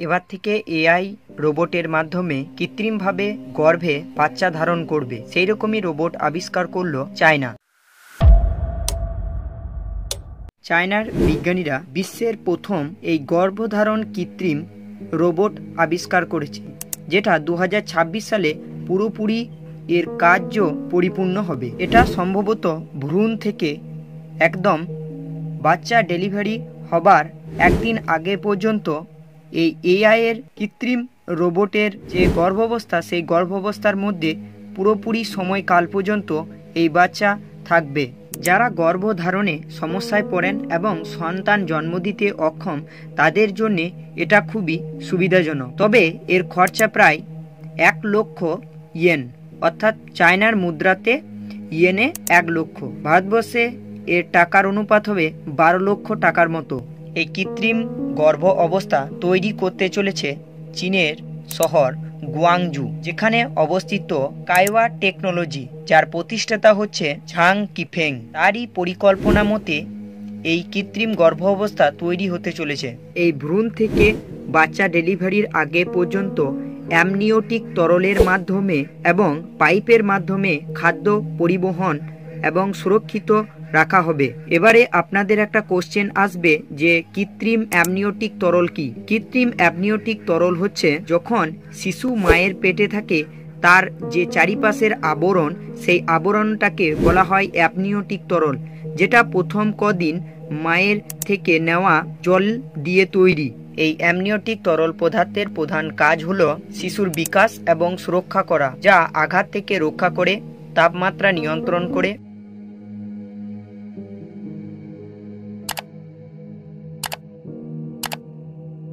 এবার থেকে এআই রোবটের মাধ্যমে কৃত্রিমভাবে গর্ভে বাচ্চা ধারণ করবে, সেই রকমই রোবট আবিষ্কার করলো চায়না। চায়নার বিজ্ঞানীরা বিশ্বের প্রথম এই গর্ভধারণ কৃত্রিম রোবট আবিষ্কার করেছে, যেটা 2026 সালে পুরোপুরি এর কার্য পরিপূর্ণ হবে। এটা সম্ভবত ভ্রূণ থেকে একদম বাচ্চা ডেলিভারি হবার একদিন আগে পর্যন্ত এই এআই এর কৃত্রিম রোবটের যে গর্ভাবস্থা, সেই গর্ভাবস্থার মধ্যে পুরোপুরি সময়কাল পর্যন্ত এই বাচ্চা থাকবে। যারা গর্ভধারণে সমস্যায় পড়েন এবং সন্তান জন্ম দিতে অক্ষম, তাদের জন্যে এটা খুবই সুবিধাজনক। তবে এর খরচা প্রায় 1 লক্ষ ইয়েন, অর্থাৎ চায়নার মুদ্রাতে ইয়েনে 1 লক্ষ। ভারতবর্ষে এর টাকার অনুপাত হবে 12 লক্ষ টাকার মতো। এই কৃত্রিম গর্ভ অবস্থা তৈরি করতে চলেছে চীনের শহর গুয়াংজু, যেখানে অবস্থিত কাইওয়া টেকনোলজি, যার প্রতিষ্ঠাতা হচ্ছে ঝাং কিফেং। তারই পরিকল্পনা মতে এই কৃত্রিম গর্ভ অবস্থা তৈরি হতে চলেছে। এই ভ্রূণ থেকে বাচ্চা ডেলিভারির আগে পর্যন্ত অ্যামনিওটিক তরলের মাধ্যমে এবং পাইপের মাধ্যমে খাদ্য পরিবহন এবং সুরক্ষিত রাখা হবে। এবারে আপনাদের একটা কোশ্চেন আসবে যে কৃত্রিম অ্যামনিওটিক তরল কি? কৃত্রিম অ্যামনিওটিক তরল হচ্ছে যখন শিশু মায়ের পেটে থাকে, তার যে চারিপাশের আবরণ, সেই আবরণটাকে বলা হয় অ্যামনিওটিক তরল, যেটা প্রথম কদিন মায়ের থেকে নেওয়া জল দিয়ে তৈরি। এই অ্যামনিওটিক তরল পদার্থের প্রধান কাজ হলো শিশুর বিকাশ এবং সুরক্ষা করা, যা আঘাত থেকে রক্ষা করে, তাপমাত্রা নিয়ন্ত্রণ করে